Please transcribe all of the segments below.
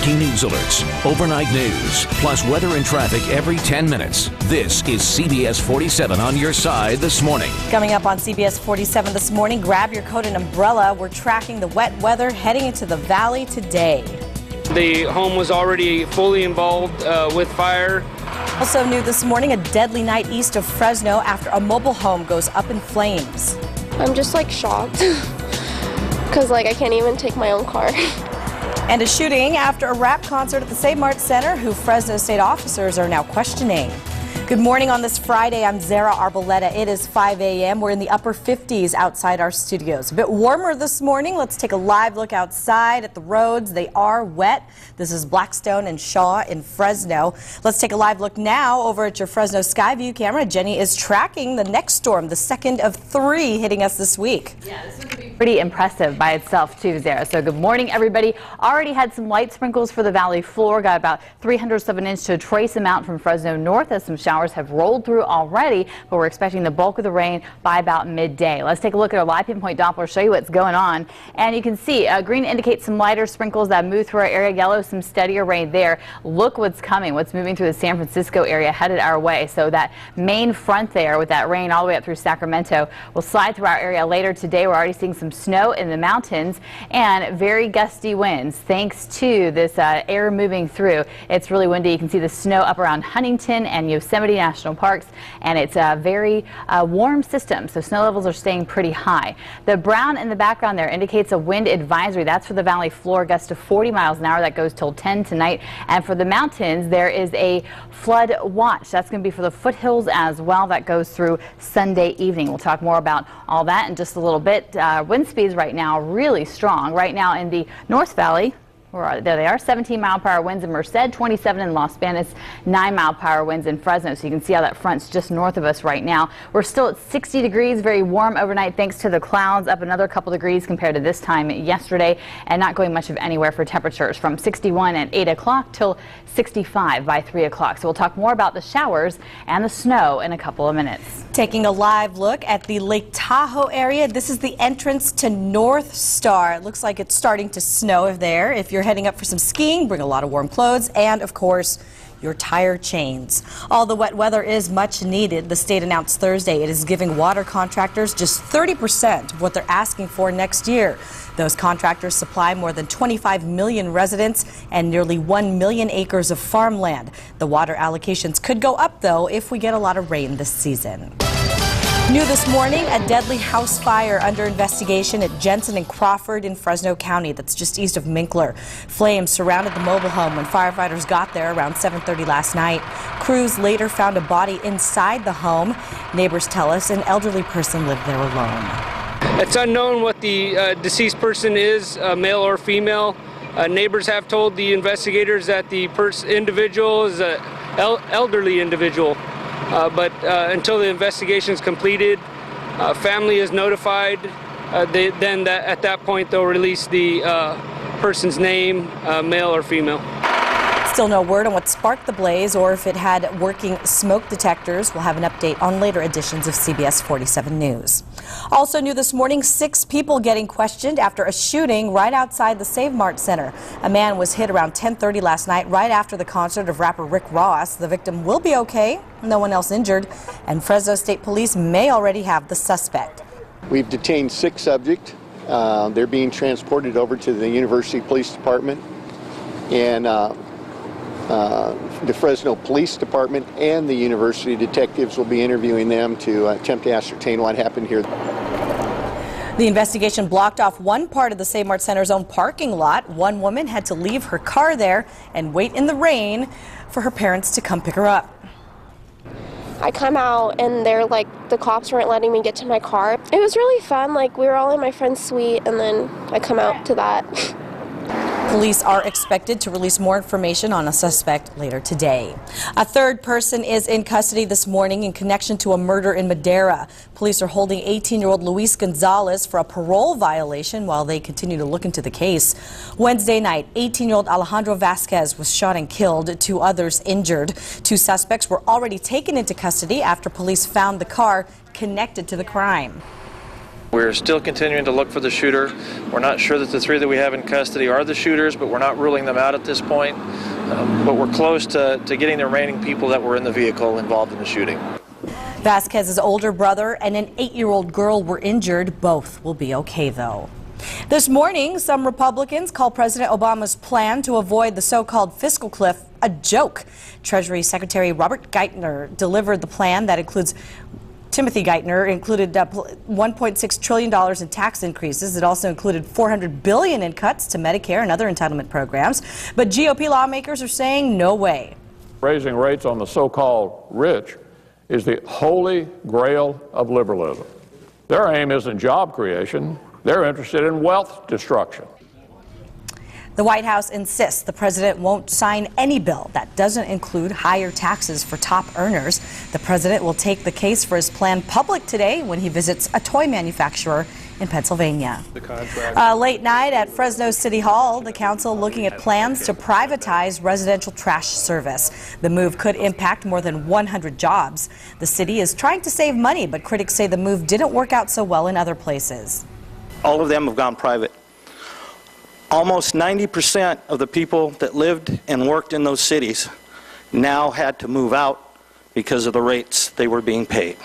breaking news alerts, overnight news, plus weather and traffic every 10 minutes. This is CBS 47 on your side this morning. Coming up on CBS 47 this morning, grab your coat and umbrella. We're tracking the wet weather heading into the valley today. The home was already fully involved with fire. Also new this morning, a deadly night east of Fresno after a mobile home goes up in flames. I'm just shocked because I can't even take my own car. And a shooting after a rap concert at the Save Mart Center, who Fresno state officers are now questioning. Good morning on this Friday. I'm Zara Arboleta. It is 5 a.m. We're in the upper 50s outside our studios. A bit warmer this morning. Let's take a live look outside at the roads. They are wet. This is Blackstone and Shaw in Fresno. Let's take a live look now over at your Fresno Skyview camera. Jenny is tracking the next storm, the second of 3 hitting us this week. Yeah, this is going to be pretty impressive by itself too, Zara. So good morning, everybody. Already had some light sprinkles for the valley floor. Got about 300 of an inch to a trace amount from Fresno north as some showers have rolled through already, but we're expecting the bulk of the rain by about midday. Let's take a look at our live pinpoint Doppler, show you what's going on. And you can see green indicates some lighter sprinkles that move through our area. Yellow, some steadier rain there. Look what's coming, what's moving through the San Francisco area headed our way. So that main front there with that rain all the way up through Sacramento will slide through our area later today. We're already seeing some snow in the mountains and very gusty winds thanks to this air moving through. It's really windy. You can see the snow up around Huntington and Yosemite National Parks, and it's a very warm system, so snow levels are staying pretty high. The brown in the background there indicates a wind advisory. That's for the valley floor, gusts to 40 miles an hour. That goes till 10 tonight. And for the mountains, there is a flood watch. That's going to be for the foothills as well. That goes through Sunday evening. We'll talk more about all that in just a little bit. Wind speeds right now really strong. Right now in the North Valley, there they are, 17-mile-per-hour winds in Merced, 27 in Los Banos, 9-mile-per-hour winds in Fresno. So you can see how that front's just north of us right now. We're still at 60 degrees, very warm overnight thanks to the clouds, up another couple degrees compared to this time yesterday, and not going much of anywhere for temperatures from 61 at 8 o'clock till 65 by 3 o'clock. So we'll talk more about the showers and the snow in a couple of minutes. Taking a live look at the Lake Tahoe area. This is the entrance to North Star. It looks like it's starting to snow there. If you're heading up for some skiing, bring a lot of warm clothes and, of course, your tire chains. All the wet weather is much needed. The state announced Thursday it is giving water contractors just 30% of what they're asking for next year. Those contractors supply more than 25 million residents and nearly 1 million acres of farmland. The water allocations could go up, though, if we get a lot of rain this season. New this morning, a deadly house fire under investigation at Jensen and Crawford in Fresno County. That's just east of Minkler. Flames surrounded the mobile home when firefighters got there around 7:30 last night. Crews later found a body inside the home. Neighbors tell us an elderly person lived there alone. It's unknown what the deceased person is, male or female. Neighbors have told the investigators that the individual is an elderly individual. But until the investigation is completed, family is notified. At that point, they'll release the person's name, male or female. Still no word on what sparked the blaze or if it had working smoke detectors. We'll have an update on later editions of CBS 47 News. Also new this morning, 6 people getting questioned after a shooting right outside the Save Mart Center. A man was hit around 10:30 last night right after the concert of rapper Rick Ross. The victim will be okay, no one else injured, and Fresno State Police may already have the suspect. We've detained 6 subjects. They're being transported over to the University Police Department, and the Fresno Police Department and the university detectives will be interviewing them to attempt to ascertain what happened here. The investigation blocked off one part of the Save Mart Center's own parking lot. One woman had to leave her car there and wait in the rain for her parents to come pick her up. I come out and the cops weren't letting me get to my car. It was really fun. We were all in my friend's suite, and then I come out to that. Police are expected to release more information on a suspect later today. A third person is in custody this morning in connection to a murder in Madera. Police are holding 18-year-old Luis Gonzalez for a parole violation while they continue to look into the case. Wednesday night, 18-year-old Alejandro Vasquez was shot and killed, 2 others injured. 2 suspects were already taken into custody after police found the car connected to the crime. We're still continuing to look for the shooter. We're not sure that the 3 that we have in custody are the shooters, but we're not ruling them out at this point. But we're close to getting the remaining people that were in the vehicle involved in the shooting. Vasquez's older brother and an 8-year-old girl were injured. Both will be okay, though. This morning, some Republicans call President Obama's plan to avoid the so-called fiscal cliff a joke. Treasury Secretary Robert Geithner delivered the plan that includes Timothy Geithner included $1.6 trillion in tax increases. It also included $400 billion in cuts to Medicare and other entitlement programs. But GOP lawmakers are saying no way. Raising rates on the so-called rich is the holy grail of liberalism. Their aim isn't job creation. They're interested in wealth destruction. The White House insists the president won't sign any bill that doesn't include higher taxes for top earners. The president will take the case for his plan public today when he visits a toy manufacturer in Pennsylvania. Late night at Fresno City Hall, the council looking at plans to privatize residential trash service. The move could impact more than 100 jobs. The city is trying to save money, but critics say the move didn't work out so well in other places. All of them have gone private. Almost 90% of the people that lived and worked in those cities now had to move out because of the rates they were being paid.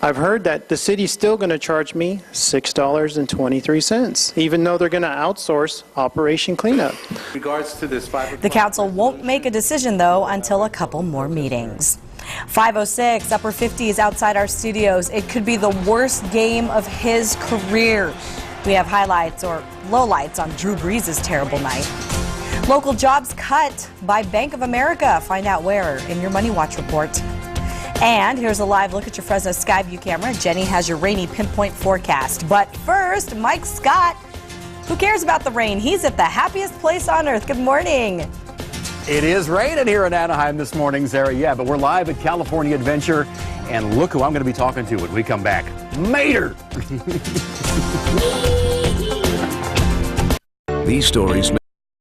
I've heard that the city's still going to charge me $6.23, even though they're going to outsource Operation Cleanup. Regards to this, the council won't make a decision, though, until a couple more meetings. 5:06, upper 50s outside our studios. It could be the worst game of his career. We have highlights or lowlights on Drew Brees' terrible night. Local jobs cut by Bank of America. Find out where in your Money Watch report. And here's a live look at your Fresno Skyview camera. Jenny has your rainy pinpoint forecast. But first, Mike Scott. Who cares about the rain? He's at the happiest place on earth. Good morning. It is raining here in Anaheim this morning, Sarah. Yeah, but we're live at California Adventure. And look who I'm going to be talking to when we come back. Mater! These stories